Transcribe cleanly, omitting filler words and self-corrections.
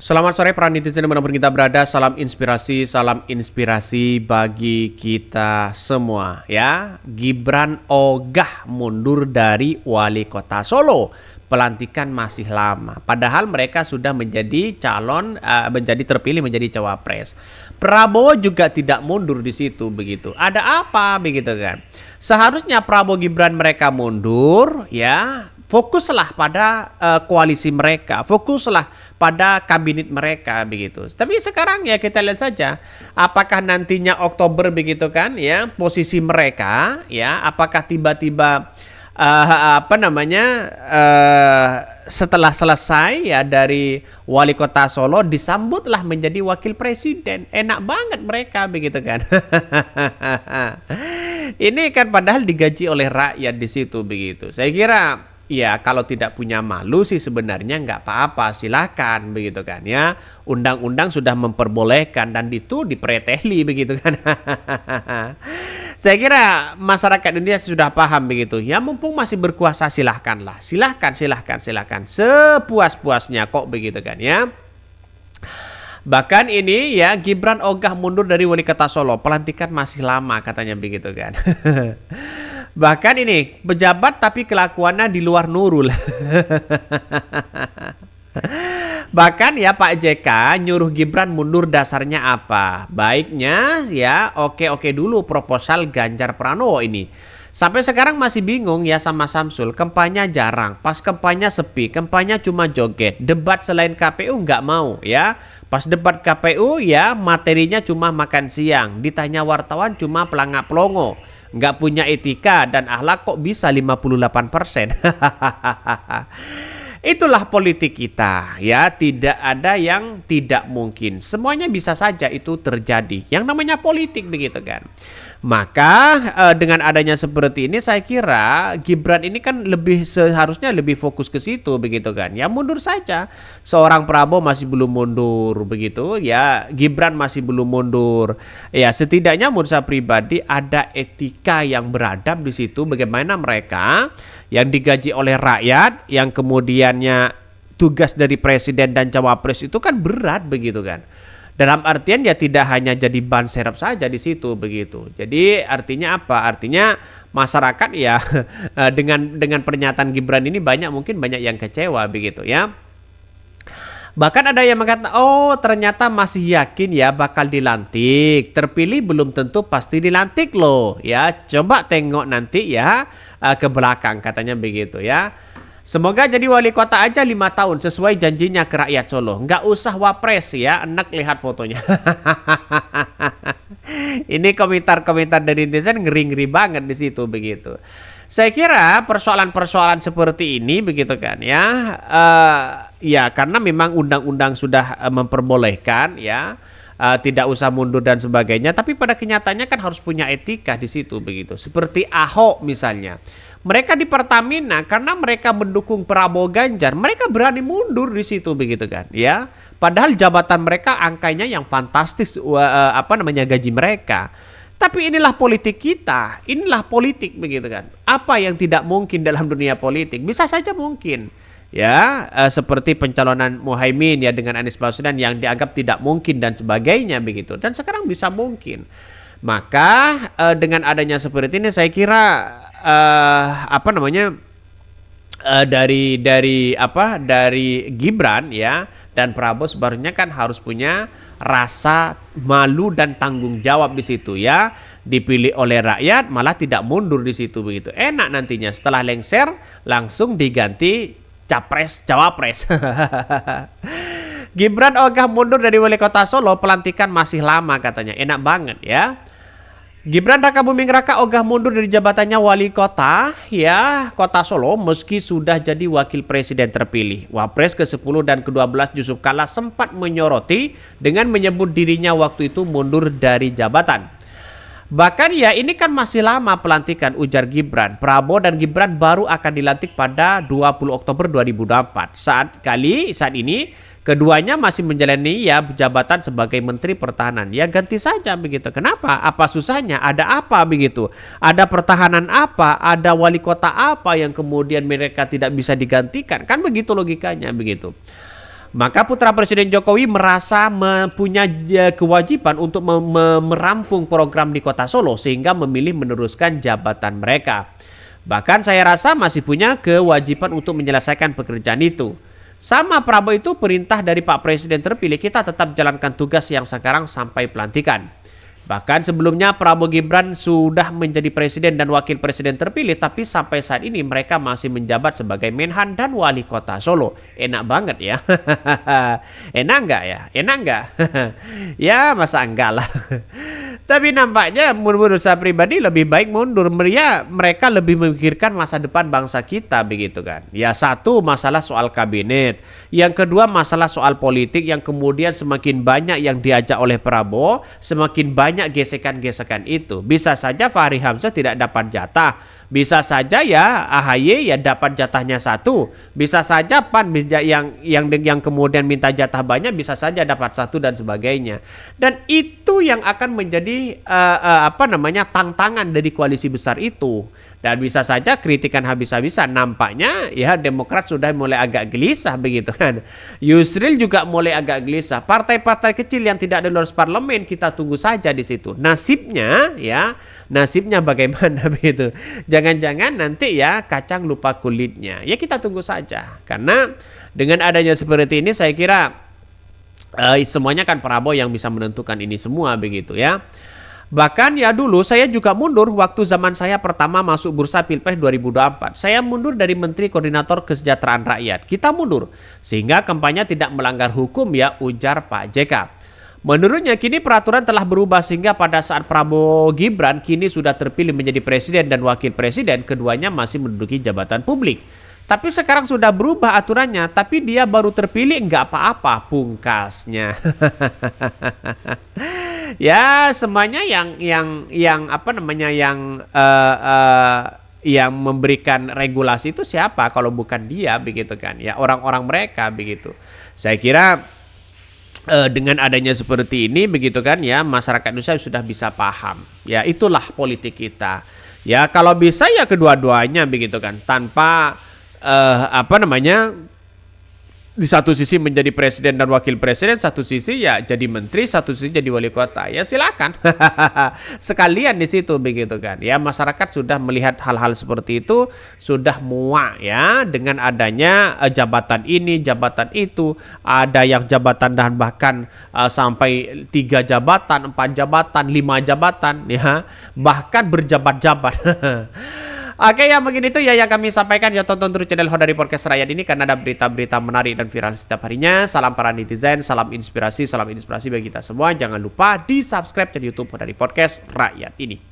Selamat sore para netizen dimanapun kita berada, salam inspirasi bagi kita semua ya. Gibran ogah mundur dari wali kota Solo, pelantikan masih lama. Padahal mereka sudah menjadi menjadi terpilih menjadi cawapres. Prabowo juga tidak mundur di situ begitu. Ada apa begitu kan? Seharusnya Prabowo Gibran mereka mundur ya. Fokuslah pada koalisi mereka, fokuslah pada kabinet mereka begitu. Tapi sekarang ya kita lihat saja apakah nantinya Oktober begitu kan ya posisi mereka ya apakah tiba-tiba setelah selesai ya dari wali kota Solo disambutlah menjadi wakil presiden. Enak banget mereka begitu kan. Ini kan padahal digaji oleh rakyat di situ begitu. Saya kira ya kalau tidak punya malu sih sebenarnya nggak apa-apa, silakan begitu kan ya. Undang-undang sudah memperbolehkan dan itu dipreteli begitu kan. Saya kira masyarakat Indonesia sudah paham begitu. Ya mumpung masih berkuasa silahkanlah. Silahkan. Sepuas-puasnya kok begitu kan ya. Bahkan ini ya Gibran ogah mundur dari wali kota Solo, pelantikan masih lama katanya begitu kan. Bahkan ini pejabat tapi kelakuannya di luar nurul. Bahkan ya Pak JK nyuruh Gibran mundur dasarnya apa? Baiknya ya oke dulu proposal Ganjar Pranowo ini. Sampai sekarang masih bingung ya sama Samsul. Kampanye jarang, pas kampanye sepi, kampanye cuma joget. Debat selain KPU nggak mau ya. Pas debat KPU ya materinya cuma makan siang. Ditanya wartawan cuma pelangak-pelongo. Nggak punya etika dan akhlak kok bisa 58%. Itulah politik kita ya, tidak ada yang tidak mungkin, semuanya bisa saja itu terjadi, yang namanya politik begitu kan. Maka dengan adanya seperti ini saya kira Gibran ini kan seharusnya lebih fokus ke situ begitu kan. Ya mundur saja. Seorang Prabowo masih belum mundur begitu ya, Gibran masih belum mundur. Ya setidaknya menurut saya pribadi ada etika yang beradab di situ, bagaimana mereka yang digaji oleh rakyat yang kemudiannya tugas dari presiden dan cawapres itu kan berat begitu kan. Dalam artian ya tidak hanya jadi ban serep saja di situ begitu. Jadi artinya apa? Artinya masyarakat ya dengan pernyataan Gibran ini mungkin banyak yang kecewa begitu ya. Bahkan ada yang mengatakan, oh ternyata masih yakin ya bakal dilantik. Terpilih belum tentu pasti dilantik loh ya. Coba tengok nanti ya ke belakang katanya begitu ya. Semoga jadi wali kota aja 5 tahun sesuai janjinya ke rakyat Solo. Nggak usah wapres ya, enak lihat fotonya. Ini komentar-komentar dari netizen ngeri-ngeri banget di situ begitu. Saya kira persoalan-persoalan seperti ini begitu kan ya. Ya karena memang undang-undang sudah memperbolehkan ya. Tidak usah mundur dan sebagainya, tapi pada kenyataannya kan harus punya etika di situ begitu. Seperti Ahok misalnya. Mereka di Pertamina karena mereka mendukung Prabowo Ganjar, mereka berani mundur di situ begitu kan, ya. Padahal jabatan mereka angkanya yang fantastis, gaji mereka. Tapi inilah politik kita, inilah politik begitu kan. Apa yang tidak mungkin dalam dunia politik bisa saja mungkin. Ya, seperti pencalonan Muhaimin ya dengan Anies Baswedan yang dianggap tidak mungkin dan sebagainya begitu. Dan sekarang bisa mungkin. Maka dengan adanya seperti ini saya kira dari Gibran ya dan Prabowo sebenarnya kan harus punya rasa malu dan tanggung jawab di situ ya. Dipilih oleh rakyat malah tidak mundur di situ begitu. Enak nantinya setelah lengser langsung diganti capres cawapres. Gibran ogah mundur dari wali kota Solo, pelantikan masih lama katanya. Enak banget ya. Gibran Raka Buming Raka ogah mundur dari jabatannya wali kota ya kota Solo meski sudah jadi wakil presiden terpilih. Wapres ke-10 dan ke-12 Yusuf Kala sempat menyoroti dengan menyebut dirinya waktu itu mundur dari jabatan. Bahkan ya ini kan masih lama pelantikan, ujar Gibran. Prabowo dan Gibran baru akan dilantik pada 20 Oktober 2024. Saat ini keduanya masih menjalani ya jabatan sebagai Menteri Pertahanan. Ya ganti saja begitu. Kenapa? Apa susahnya? Ada apa begitu? Ada pertahanan apa? Ada wali kota apa yang kemudian mereka tidak bisa digantikan? Kan begitu logikanya begitu. Maka putra Presiden Jokowi merasa mempunyai kewajiban untuk merampung program di Kota Solo sehingga memilih meneruskan jabatan mereka. Bahkan saya rasa masih punya kewajiban untuk menyelesaikan pekerjaan itu. Sama Prabowo itu perintah dari Pak Presiden terpilih, kita tetap jalankan tugas yang sekarang sampai pelantikan. Bahkan sebelumnya Prabowo Gibran sudah menjadi presiden dan wakil presiden terpilih, tapi sampai saat ini mereka masih menjabat sebagai Menhan dan Wali Kota Solo. Enak banget ya. Enak enggak ya? Enak enggak? Ya masa enggak lah. Tapi nampaknya menurut saya pribadi lebih baik mundur. Mereka lebih memikirkan masa depan bangsa kita begitu kan. Ya satu masalah soal kabinet. Yang kedua masalah soal politik yang kemudian semakin banyak yang diajak oleh Prabowo, semakin banyak gesekan-gesekan itu. Bisa saja Fahri Hamzah tidak dapat jatah. Bisa saja ya AHY ya dapat jatahnya satu. Bisa saja PAN yang kemudian minta jatah banyak bisa saja dapat satu dan sebagainya. Dan itu yang akan menjadi tantangan dari koalisi besar itu. Dan bisa saja kritikan habis-habisan. Nampaknya ya Demokrat sudah mulai agak gelisah begitu kan. Yusril juga mulai agak gelisah. Partai-partai kecil yang tidak ada lolos parlemen kita tunggu saja di situ. Nasibnya bagaimana begitu. Jangan-jangan nanti ya kacang lupa kulitnya. Ya kita tunggu saja. Karena dengan adanya seperti ini saya kira semuanya kan Prabowo yang bisa menentukan ini semua begitu ya. Bahkan ya dulu saya juga mundur waktu zaman saya pertama masuk bursa Pilpres 2024. Saya mundur dari Menteri Koordinator Kesejahteraan Rakyat. Kita mundur sehingga kampanye tidak melanggar hukum ya, ujar Pak JK. Menurutnya kini peraturan telah berubah sehingga pada saat Prabowo Gibran kini sudah terpilih menjadi presiden dan wakil presiden, keduanya masih menduduki jabatan publik. Tapi sekarang sudah berubah aturannya, tapi dia baru terpilih nggak apa-apa pungkasnya. Ya semuanya yang memberikan regulasi itu siapa kalau bukan dia begitu kan? Ya orang-orang mereka begitu. Saya kira dengan adanya seperti ini begitu kan ya masyarakat Indonesia sudah bisa paham. Ya itulah politik kita. Ya kalau bisa ya kedua-duanya begitu kan tanpa di satu sisi menjadi presiden dan wakil presiden, satu sisi ya jadi menteri, satu sisi jadi wali kota. Ya silakan. Sekalian di situ begitu kan. Ya masyarakat sudah melihat hal-hal seperti itu, sudah muak ya dengan adanya jabatan ini, jabatan itu, ada yang jabatan dan bahkan sampai 3 jabatan, 4 jabatan, 5 jabatan ya, bahkan berjabat-jabat. Oke ya mungkin itu ya yang kami sampaikan ya, tonton terus channel Hodari Podcast Rakyat ini karena ada berita-berita menarik dan viral setiap harinya. Salam para netizen, salam inspirasi bagi kita semua. Jangan lupa di subscribe channel YouTube Hodari Podcast Rakyat ini.